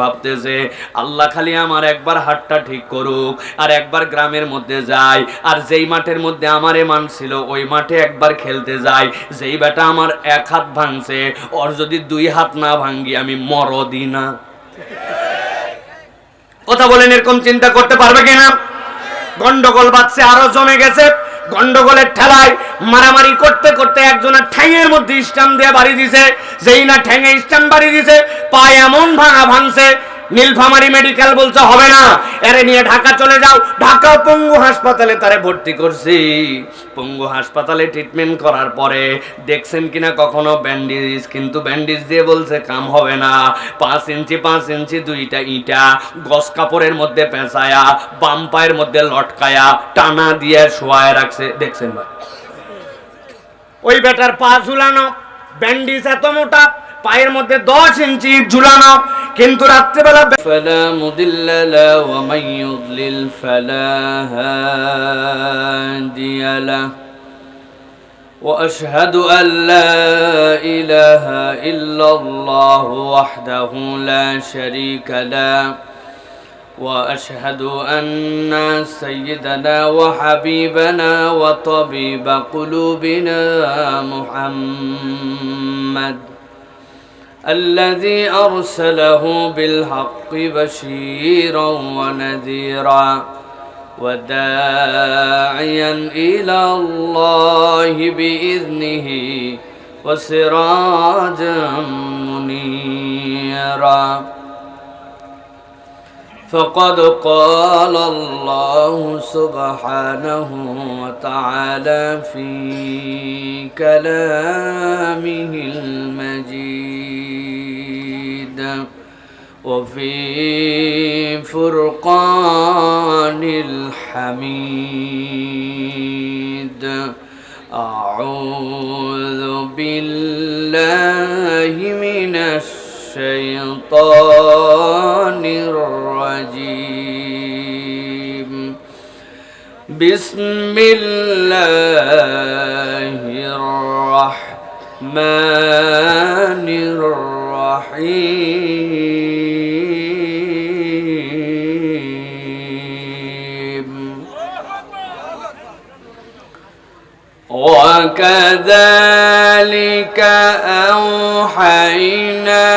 ভাবতেছে আল্লাহ খালি আমার একবার হাতটা ঠিক করুক, আর একবার গ্রামের মধ্যে যাই, আর যেই মাঠের মধ্যে আমারে মানছিল ওই মাঠে একবার খেলতে যাই, যেই বেটা আমার এক হাত ভাঙছে ওর যদি দুই হাত না ভাঙ্গি আমি মরদি না। কথা বলেন, এরকম চিন্তা করতে পারবে কিনা? গন্ডগোল বাঁধছে, আরো জমে গেছে। গন্ডগোলের ঠেলায় মারামারি করতে করতে একজনের ঠ্যাঙের মধ্যে স্টাম্প দিয়ে বাড়ি দিছে। যেই না ঠ্যাঙে স্টাম্প বাড়ি দিছে, পায়ে এমন ভাঙছে, নীলফামারী মেডিকেল বলছে হবে না, এরে নিয়ে ঢাকা চলে যাও। ঢাকা পঙ্গু হাসপাতালে তারে ভর্তি করছি। পঙ্গু হাসপাতালে ট্রিটমেন্ট করার পরে দেখছেন কিনা কখনো ব্যান্ডেজ, কিন্তু ব্যান্ডেজ দিয়ে বলছে কাম হবে না। 5 ইঞ্চি দুইটা ইটা গস কাপড়ের মধ্যে পেঁচায়া বাম পায়ের মধ্যে লটকায়া টানা দিয়ে শোয়ায় রাখছে। দেখছেন ভাই, ওই বেটার পা ঝুলানো, ব্যান্ডেজ এত মোটা, পায়ের মধ্যে 10 ইঞ্চি ঝুলানো, কিন্তু রাত্রিবেলা ফালা মুদিল্লা লা ওয়া মান ইউদ্লিল ফালা হাদিয়া লা ওয়া আশহাদু আল লা ইলাহা ইল্লাল্লাহু ওয়াহদাহু লা শারীকা লা وأشهد أن سيدنا وحبيبنا وطبيب قلوبنا محمد الذي أرسله بالحق بشيرا ونذيرا وداعيا إلى الله بإذنه وسراجا منيرا فقد قال الله سبحانه وتعالى في كلامه المجيد وفي فرقان الحميد أعوذ بالله من الشيطان الرجيم بسم الله الرحمن الرحيم وكذلك أوحينا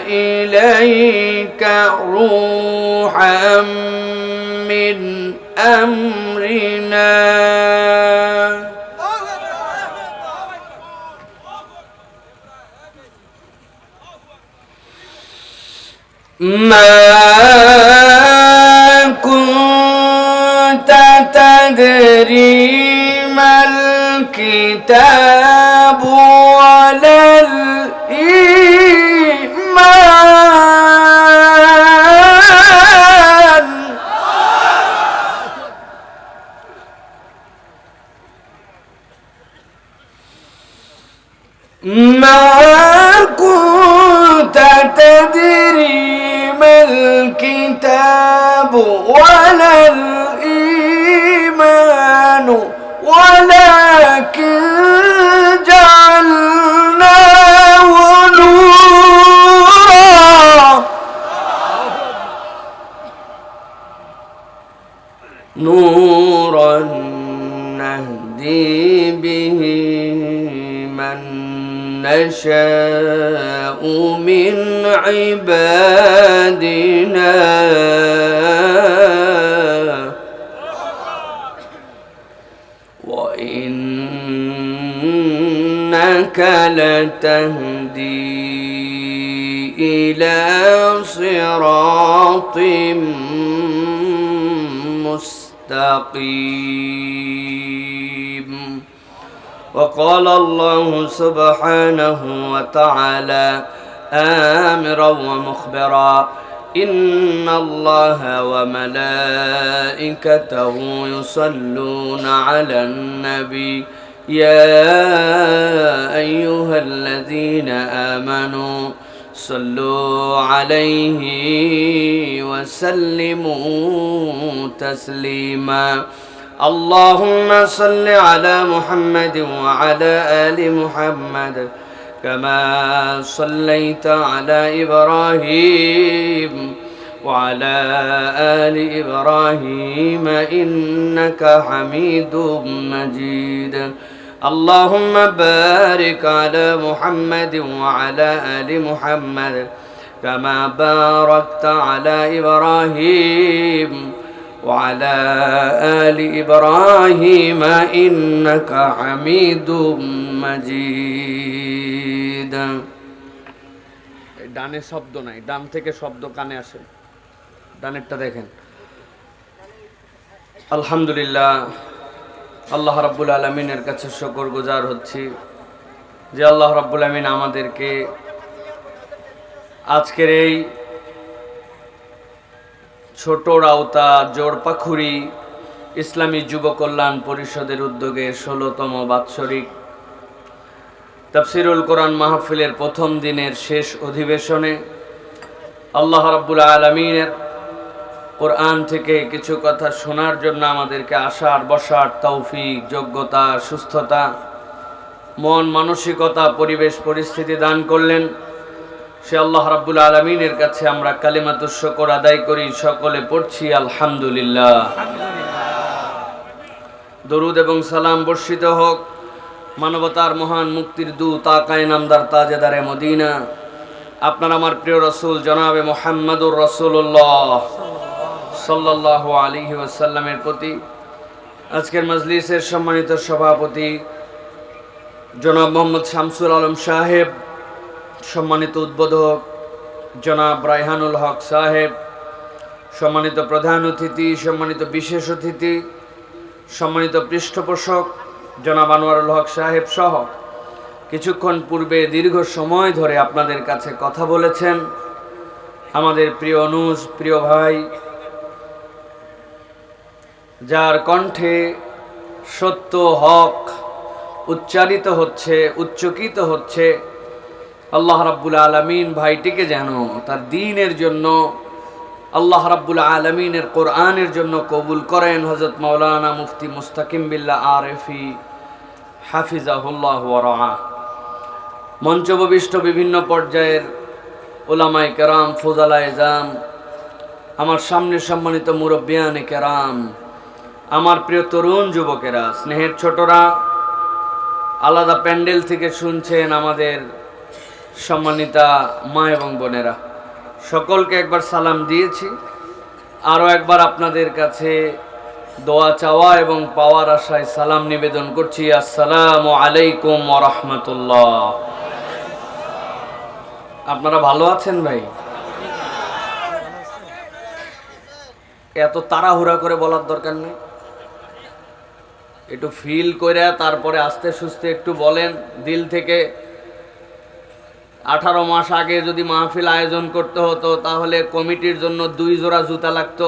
إليك روحا من أمرنا ما كنت تدري ما الكتاب ولا الإيمان ما كنت تدري ما الكتاب ولا الإيمان ولكن جعلناه نورا نهدي به من نشاء من عبادنا وإنك لتهدي إلى صراط مستقيم وقال الله سبحانه وتعالى آمرا ومخبرا إن الله وملائكته يصلون على النبي يا أيها الذين آمنوا صلوا عليه وسلموا تسليما اللهم صل على محمد وعلى آل محمد كما صليت على إبراهيم وعلى آل إبراهيم إنك حميد مجيد اللهم بارك على محمد وعلى آل محمد كما باركت على إبراهيم وعلى آل إبراهيم إنك حميد مجيد ডানে শব্দ নাই, ডান থেকে শব্দ কানে আসে, ডানেরটা দেখেন। আলহামদুলিল্লাহ, আল্লাহ রাব্বুল আলামিনের কাছে শুকরগুজার হচ্ছি যে আল্লাহ রাব্বুল আলামিন আমাদেরকে আজকের এই ছোট রাউতা জোড়পাখুরি ইসলামী যুব কল্যাণ পরিষদের উদ্যোগে ১৬তম বাৎসরিক তাফসীরুল কোরআন মাহফিলের প্রথম দিনের শেষ অধিবেশনে আল্লাহ রাব্বুল আলামিনের কোরআন থেকে কিছু কথা শোনার জন্য আমাদেরকে আসার বসার তৌফিক, যোগ্যতা, সুস্থতা, মন মানসিকতা, পরিবেশ পরিস্থিতি দান করলেন। সে আল্লাহ রাব্বুল আলামিনের কাছে আমরা কালিমাতুশ শুকর আদায় করি, সকলে পড়ছি আলহামদুলিল্লাহ। দরুদ এবং সালাম বর্ষিত হোক মানবতার মহান মুক্তির দূত আকায়ে নামদার তাজেদারে মদিনা আপনার আমার প্রিয় রাসূল জনাবে মুহাম্মদুর রাসূলুল্লাহ সাল্লাল্লাহু আলাইহি ওয়াসাল্লামের প্রতি। আজকের মজলিসের সম্মানিত সভাপতি জনাব মোহাম্মদ শামসুল আলম সাহেব, সম্মানিত উদ্বোধক জনাব রায়হানুল হক সাহেব, সম্মানিত প্রধান অতিথি, সম্মানিত বিশেষ অতিথি, সম্মানিত পৃষ্ঠপোষক জনাব আনোয়ারুল হক সাহেব সহ কিছুক্ষণ পূর্বে দীর্ঘ সময় ধরে আপনাদের কাছে কথা বলেছেন আমাদের প্রিয় অনুজ, প্রিয় ভাই, যার কণ্ঠে সত্য হক উচ্চারিত হচ্ছে, উচ্চকিত হচ্ছে। আল্লাহ রাব্বুল আলামিন ভাইটিকে যেন তার দ্বীনের জন্য, আল্লাহ রাব্বুল আলামিনের কোরআনের জন্য কবুল করেন। হযরত মাওলানা মুফতি মুস্তাকিম বিল্লাহ আরেফি হাফিজাহুল্লাহ ওয়া রাআহ। মঞ্চবিষ্ট বিভিন্ন পর্যায়ের উলামায়ে কেরাম, ফুজালায়ে জাম, আমার সামনে সম্মানিত মুরব্বিয়ানে কেরাম, আমার প্রিয় তরুণ যুবকেরা, স্নেহের ছোটরা, আলাদা প্যান্ডেল থেকে শুনছেন আমাদের সম্মানিতা মা এবং বোনেরা, সকলকে একবার সালাম দিয়েছি। আরও একবার আপনাদের কাছে দোয়া চাওয়া এবং পাওয়ার আশায় সালাম নিবেদন করছি। আসসালামু আলাইকুম ওয়া রাহমাতুল্লাহ। আপনারা ভালো আছেন ভাই? এত তাড়াহুড়া করে বলার দরকার নেই, একটু ফিল করে তারপরে আস্তে সুস্তে একটু বলেন দিল থেকে। 18 মাস আগে যদি মাহফিল আয়োজন করতে হতো তাহলে কমিটির জন্য 2 জোড়া জুতা লাগতো,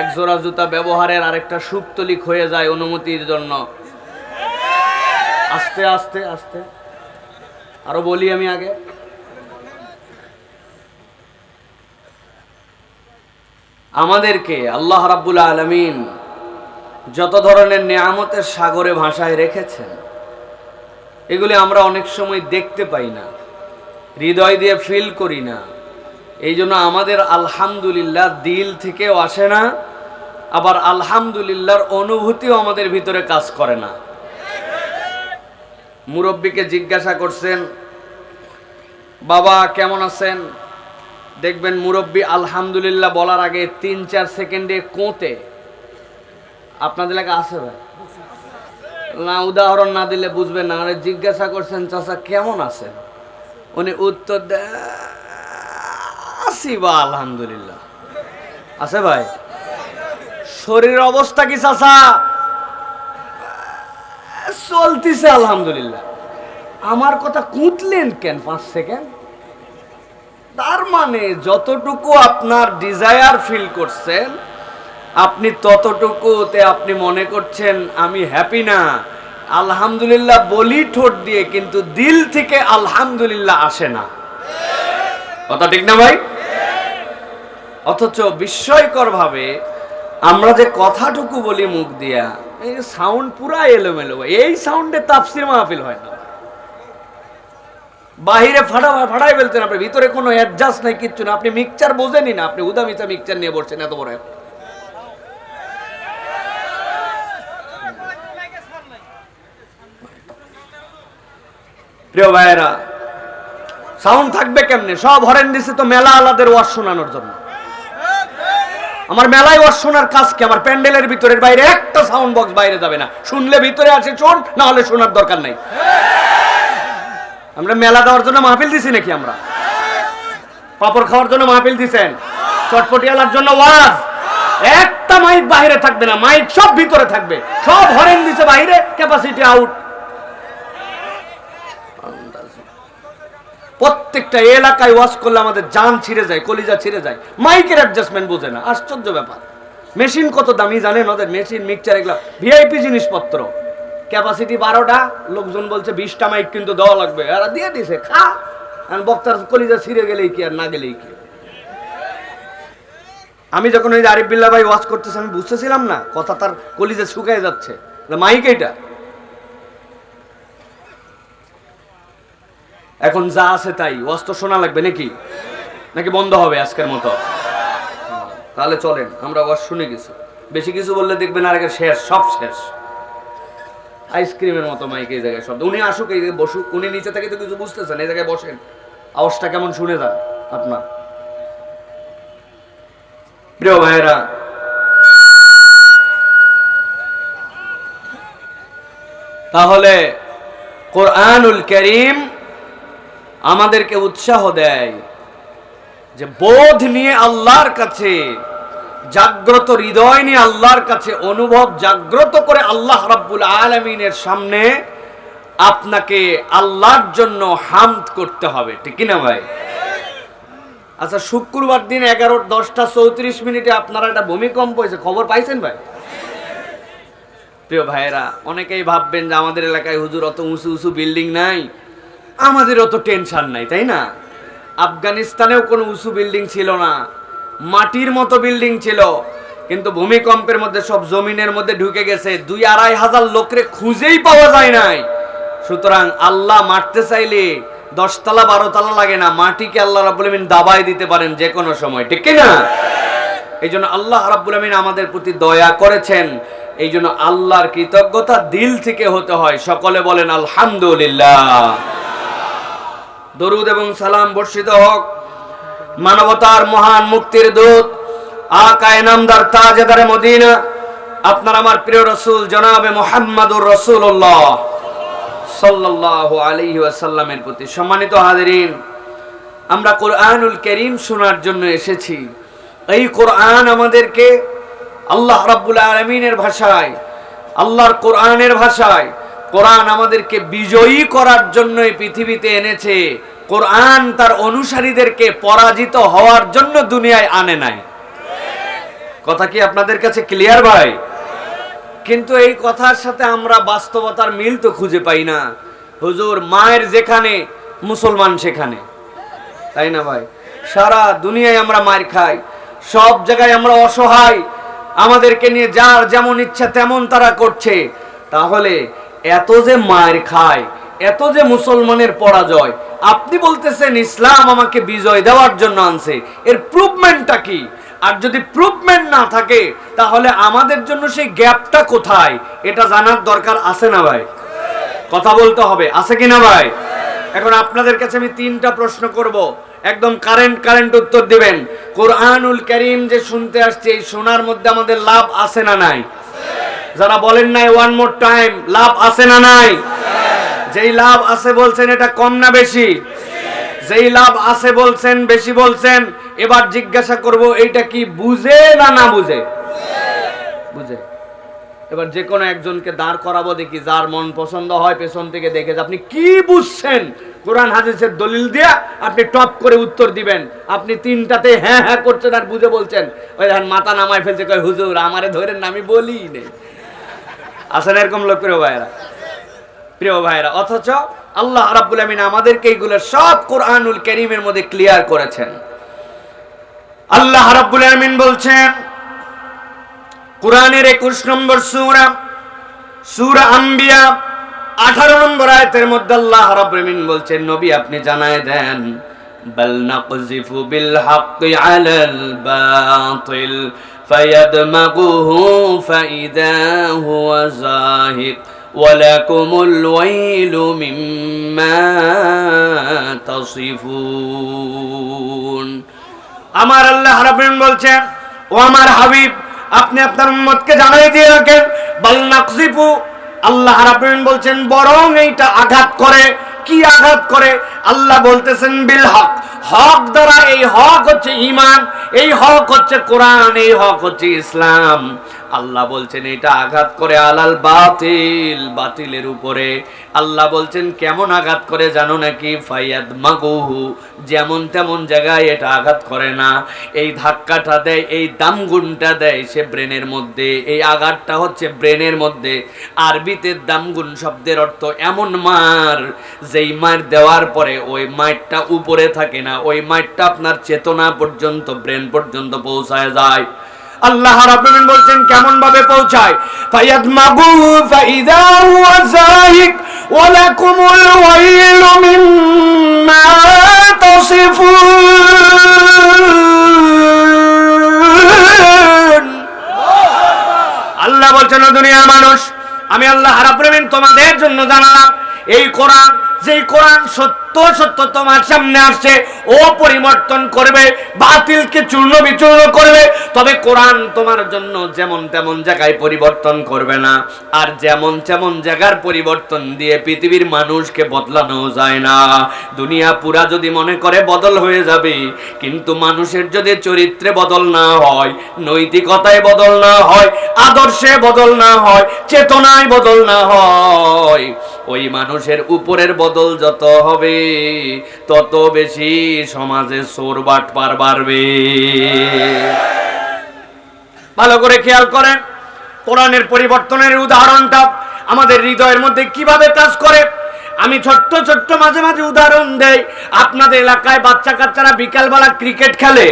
1 জোড়া জুতা ব্যবহারের আরেকটা সুক্তলিক হয়ে যায় অনুমতির জন্য। আস্তে আস্তে আস্তে আরো বলি আমি আগে। আমাদেরকে আল্লাহ রাব্বুল আলামিন যত ধরনের নিয়ামতের সাগরে ভাষায় রেখেছেন, এগুলি আমরা অনেক সময় দেখতে পাই না, হৃদয় দিয়ে ফিল করি না। এই জন্য আমাদের আলহামদুলিল্লাহ দিল থেকেও আসে না, আবার আলহামদুলিল্লাহর অনুভূতিও আমাদের ভিতরে কাজ করে না। মুরব্বীকে জিজ্ঞাসা করছেন, বাবা কেমন আছেন? দেখবেন মুরব্বী আলহামদুলিল্লাহ বলার আগে 3-4 সেকেন্ডে কোঁতে। আপনাদের এলাকা আছে ভাই? না, উদাহরণ না দিলে বুঝবেন না। মানে জিজ্ঞাসা করছেন, চাচা কেমন আছেন? উনি উত্তর দেয় আছি বা আলহামদুলিল্লাহ। আছে ভাই? শরীরের অবস্থা কি চাচা? চলতিছে আলহামদুলিল্লাহ। আমার কথা কুঁতলেন কেন 5 সেকেন্ড? তার মানে যতটুকু আপনার ডিজায়ার ফিল করছেন আপনি ততটুকুতে আপনি মনে করছেন আমি হ্যাপি না। আলহামদুলিল্লাহ বলি ঠোঁট দিয়ে, কিন্তু দিল থেকে আলহামদুলিল্লাহ আসে না। কথা ঠিক না ভাই? অথচ বিস্ময়কর ভাবে আমরা যে কথাটুকু বলি মুখ দিয়া, এই সাউন্ড পুরা এলোমেলো। এই সাউন্ডে তাফসীর মাহফিল হয় না। বাহিরে ফাটাই ফেলতেন আপনি, ভিতরে কোনো অ্যাডজাস্ট নাই, কিচ্ছু না। আপনি মিক্সচার বোঝেনি না, আপনি উদামিতা মিক্সচার নিয়ে বসছেন এত বড়। প্রিয় ভাইয়েরা, সাউন্ড থাকবে কেমনে? সব হরেন দিছে তো মেলা আলাদের ওয়াজ শোনানোর জন্য। আমার মেলায় ওয়াজ শোনার কাজ কি? আমার প্যান্ডেলের ভিতরের বাইরে একটা সাউন্ড বক্স বাইরে যাবে না। শুনলে ভিতরে আছে শোন, না হলে শোনার দরকার নাই। আমরা মেলা দেওয়ার জন্য মাহফিল দিছি নাকি? আমরা পাপড় খাওয়ার জন্য মাহফিল দিছেন? চটপটিয়ালার জন্য ওয়াজ? একটা মাইক বাইরে থাকবে না, মাইক সব ভিতরে থাকবে। সব হরেন দিছে বাইরে, ক্যাপাসিটি আউট। প্রত্যেকটা এলাকায় ওয়াজ করলে আমাদের জান ছিঁড়ে যায়, কলিজা ছিঁড়ে যায়। মাইকের অ্যাডজাস্টমেন্ট বোঝে না, আশ্চর্য ব্যাপার। মেশিন কত দামি জানেন? ওদের মেশিন, মিক্সচার, এগুলো ভিআইপি জিনিসপত্র। ক্যাপাসিটি 12টা, লোকজন বলছে 20টা মাইক কিন্তু দেওয়া লাগবে। আর দিয়ে দিছে, খা। আর বক্তার কলিজা ছিঁড়ে গেলেই কি আর না গেলেই কি? আমি যখন ওই আরিফ বিল্লাহ ভাই ওয়াজ করতেছে, আমি বুঝতেছিলাম না, কথা তার কলিজা শুকায় যাচ্ছে। মাইক এইটা এখন যা আছে তাই ওয়াজ তো শোনা লাগবে নাকি? নাকি বন্ধ হবে আজকের মতো? তাহলে চলেন, আমরা ওয়াজ শুনে গেছি। বেশি কিছু বললে দেখবেন আর আগে শেষ, সব শেষ। আইসক্রিমের মতো মাইক এই জায়গায় শব্দ। উনি আসুক, এই বসুক, উনি নিচে থেকে তো কিছু বুঝতেছেন, এই জায়গায় বসেন, আওয়াজটা কেমন শুনে যান আপনার। প্রিয় ভাইয়েরা, তাহলে কোরআনুল কারীম আমাদেরকে উৎসাহ দেয় যে বোধ নিয়ে আল্লাহর কাছে, জাগ্রত হৃদয় নিয়ে আল্লাহর কাছে অনুভব জাগ্রত করে আল্লাহ রাব্বুল আলামিনের সামনে আপনাকে আল্লাহর জন্য হামদ করতে হবে, ঠিক কি না ভাই? আচ্ছা, শুক্রবার দিন 10:34 আপনারা একটা ভূমিকম্প হয়েছে, খবর পাইছেন ভাই? প্রিয় ভাইয়েরা, অনেকেই ভাববেন যে আমাদের এলাকায় হুজুর অত উঁচু উঁচু বিল্ডিং নাই, আমাদের অত টেনশন নাই, তাই না? আফগানিস্তানেও কোনো উঁচু বিল্ডিং ছিল না, মাটির মতো বিল্ডিং ছিল, কিন্তু ভূমিকম্পের মধ্যে সব জমিনের মধ্যে ঢুকে গেছে। 2-2.5 হাজার লোকরে খুঁজেই পাওয়া যায় নাই। সুতরাং আল্লাহ মারতে চাইলে 10 তলা 12 তলা লাগে না, মাটিকে আল্লাহ রাব্বুল আমিন দাবায় দিতে পারেন যে কোনো সময়, ঠিক কি না? এই জন্য আল্লাহ রাব্বুল আমিন আমাদের প্রতি দয়া করেছেন। এই জন্য আল্লাহর কৃতজ্ঞতা দিল থেকে হতে হয়। সকলে বলেন আলহামদুলিল্লাহ। দরুদ এবং সালাম বর্ষিত হোক মানবতার মহান মুক্তির দূত আকা ইনামদার তাজেদার মদিনা, আপনার আমার প্রিয় রাসূল জনাবে মুহাম্মদুর রাসূলুল্লাহ সাল্লাল্লাহু আলাইহি ওয়াসাল্লামের প্রতি। সম্মানিত হাজিরিন, আমরা কোরআনুল কারীম শোনার জন্য এসেছি। এই কোরআন আমাদেরকে আল্লাহ রাব্বুল আলামিনের ভাষায়, আল্লাহর কোরআনের ভাষায়, কোরআন আমাদেরকে বিজয়ী করার জন্য এই পৃথিবীতে এনেছে। কোরআন তার অনুসারীদেরকে পরাজিত হওয়ার জন্য দুনিয়ায় আনে নাই। কথা কি আপনাদের কাছে ক্লিয়ার ভাই? কিন্তু এই কথার সাথে আমরা বাস্তবতার মিল তো খুঁজে পাই না। হুজুর, মায়ের যেখানে মুসলমান সেখানে, তাই না ভাই? সারা দুনিয়ায় আমরা মার খাই, সব জায়গায় আমরা অসহায়, আমাদেরকে নিয়ে যার যেমন ইচ্ছা তেমন তারা করছে। তাহলে এত যে মার খায়, এত যে মুসলমানের পরাজয়, আপনি বলতেছেন ইসলাম আমাকে বিজয় দেওয়ার জন্য আনছে, এর প্রুফমেন্টটা কি? আর যদি প্রুফমেন্ট না থাকে তাহলে আমাদের জন্য সেই গ্যাপটা কোথায়, এটা জানার দরকার আছে না ভাই? কথা বলতে হবে, আছে কিনা ভাই? এখন আপনাদের কাছে আমি 3টা প্রশ্ন করব, একদম কারেন্ট উত্তর দিবেন। কোরআনুল কারীম যে শুনতে আসছে, এই শোনার মধ্যে আমাদের লাভ আছে না নাই? যারা বলেন নাই ওয়ান মোর টাইম, লাভ আছে না নাই? যেই লাভ আছে বলছেন এটা কম না বেশি? যেই লাভ আছে বলছেন বেশি বলছেন। এবার জিজ্ঞাসা করব, এইটা কি বুঝে না না বুঝে? বুঝে। এবার যে কোনো একজনকে দাঁড় করাবো, দেখি যার মন পছন্দ হয় পেছন থেকে দেখে আপনি কি বুঝছেন কোরআন হাদিসের দলিল দিয়া আপনি টপ করে উত্তর দিবেন। আপনি 3টাতে হ্যাঁ হ্যাঁ করছেন আর বুঝে বলছেন, ওই দেখেন মাথা নামায় ফেলছে, কয় হুজুর আমারে ধরেন না, আমি বলি নেই। আসেন এরকম লোক প্রিয় ভাইরা, অথচ আল্লাহ রাব্বুল আমিন আমাদেরকে এইগুলো সব কোরআনুল কারীমের মধ্যে ক্লিয়ার করেছেন। আল্লাহ রাব্বুল আমিন বলছেন কোরআনের 21 নম্বর সূরা, সূরা আম্বিয়া 18 নম্বর আয়াতের মধ্যে আল্লাহ রাব্বুল আলামিন বলছেন, নবী আপনি জানায় দেন, বাল নাকযিফু বিল হাক্কি আলাল বাতিল ফায়াদমাগুহু ফাইদা হুয়া যাহিক ওয়ালাকুমুল ওয়াইলু মিম্মা তাসিফুন। আমার আল্লাহ রাব্বুল আলামিন বলছেন, ও আমার হাবিব আপনি আপনার উম্মতকে জানাই দিয়ে রাখেন, বাল নাকযিফু, আল্লাহ রাব্বুল আলামিন বলছেন বরং এইটা আঘাত করে। কি আঘাত করে? আল্লাহ বলতেছেন বিল হক, হক দ্বারা। এই হক হচ্ছে ঈমান, এই হক হচ্ছে কোরআন, এই হক হচ্ছে ইসলাম। আল্লাহ বলছেন এটা আঘাত করে আলাল বাতিল, বাতিলের উপরে। আল্লাহ বলছেন কেমন আঘাত করে জানো নাকি? ফায়াদমাগুহু, যেমন তেমন জায়গায় এটা আঘাত করে না। এই ধাক্কাটা দেয়, এই দামগুনটা দেয় সে ব্রেনের মধ্যে। এই আঘাতটা হচ্ছে ব্রেনের মধ্যে। আরবিতে দামগুন শব্দের অর্থ এমন মার, যেই মার দেওয়ার পরে ওই মারটা উপরে থাকে না, ওই মারটা আপনার চেতনা পর্যন্ত, ব্রেন পর্যন্ত পৌঁছায় যায়। আল্লাহ রাব্বুল আলামিন বলছেন কেমন ভাবে পৌঁছায়? ফায়াদমাগু ফাইদা হুয়া যাহিক ওয়ালাকুমুল ওয়াইলু মিম্মা তাসিফুন। আল্লাহ বলছেন দুনিয়ার মানুষ, আমি আল্লাহ রাব্বুল আলামিন তোমাদের জন্য জানালাম এই কোরআন, যেই কোরআন সত্য সত্য তোমার সামনে আসছে, ও পরিবর্তন করবে, বাতিলকে চূর্ণ বিচূর্ণ করবে। তবে কোরআন তোমার জন্য যেমন তেমন জায়গায় পরিবর্তন করবে না। আর যেমন তেমন জায়গার পরিবর্তন দিয়ে পৃথিবীর মানুষকে বদলানো যায় না। দুনিয়া পুরা যদি মনে করে বদল হয়ে যাবে, কিন্তু মানুষের যদি চরিত্রে বদল না হয়, নৈতিকতায় বদল না হয়, আদর্শে বদল না হয়, চেতনায় বদল না হয়, ওই মানুষের উপরের বদল যত হবে তত বেশি সমাজে চোর বাটপার বাড়বে। ভালো করে খেয়াল করেন, কোরআনের পরিবর্তনের উদাহরণটা আমাদের হৃদয়ের মধ্যে কিভাবে কাজ করে। আমি ছোট্ট ছোট্ট মাঝে মাঝে উদাহরণ দেই। আপনাদের এলাকায় বাচ্চা কাচ্চারা বিকালবেলা ক্রিকেট খেলে,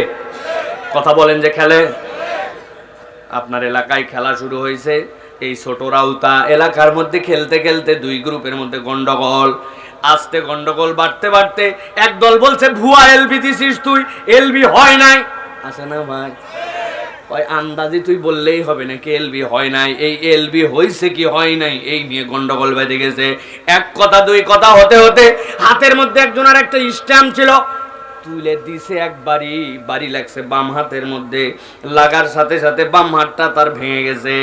কথা বলেন যে খেলে? আপনার এলাকায় খেলা শুরু হয়েছে, এই ছোট রাউতা এলাকার মধ্যে খেলতে খেলতে দুই গ্রুপের মধ্যে গন্ডগোল। আস্তে গন্ডগোল বাড়তে বাড়তে এক দল বলছে ভুয়া এলবি দিছিস তুই, এলবি হয় নাই। আছে না ভাই? ওই আন্দাজি তুই বললেই হবে নাকি এলবি হয় নাই? এই এলবি হয়েছে কি হয় নাই এই নিয়ে গন্ডগোল বেঁধে গেছে। এক কথা দুই কথা হতে হতে হাতের মধ্যে একজনের একটা স্ট্যাম্প ছিল, তুলে দিছে একবারই, বাড়ি লাগছে বাম হাতের মধ্যে। লাগার সাথে সাথে বাম হাতটা তার ভেঙে গেছে।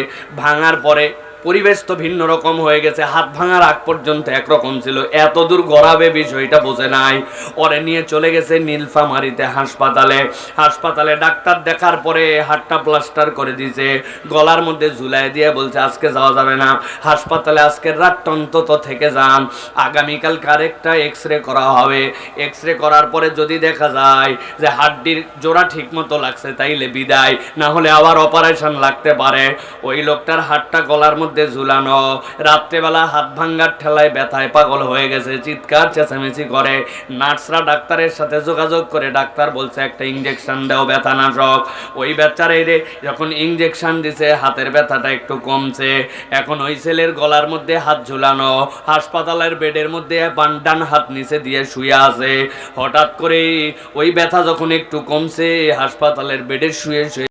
ভাঙার পরে পরিবেশ তো ভিন্ন রকম হয়ে গেছে। হাত ভাঙার আগ পর্যন্ত একরকম ছিল, এত দূর গড়াবে বিষয়টা বোঝে নাই। ওরে নিয়ে চলে গেছে নীলফামারীতে হাসপাতালে। হাসপাতালে ডাক্তার দেখার পরে হাতটা প্লাস্টার করে দিয়েছে, গলার মধ্যে ঝুলাই দিয়ে বলছে আজকে যাওয়া যাবে না, হাসপাতালে আজকের রাতটা অন্তত থেকে যান, আগামীকাল আরেকটা এক্সরে করা হবে। এক্সরে করার পরে যদি দেখা যায় যে হাড্ডির জোড়া ঠিক মতো লাগছে তাইলে বিদায়, না হলে আবার অপারেশন লাগতে পারে। ওই লোকটার হাতটা গলার মধ্যে ঝুলানো, রাত্রেবেলা হাত ভাঙ্গার ঠেলায় ব্যথায় পাগল হয়ে গেছে, চিৎকার চেঁচামেচি করে। নার্সরা ডাক্তারের সাথে যোগাযোগ করে ডাক্তার বলছে একটা ইঞ্জেকশন দাও ব্যথানাশক। ওই বেচারে রে যখন ইঞ্জেকশন দিছে হাতের ব্যথাটা একটু কমছে। এখন ওই ছেলের গলার মধ্যে হাত ঝুলানো, হাসপাতালের বেডের মধ্যে ডান হাত নিচে দিয়ে শুয়ে আছে। হঠাৎ করে ওই ব্যথা যখন একটু কমছে, হাসপাতালের বেডে শুয়ে শুয়ে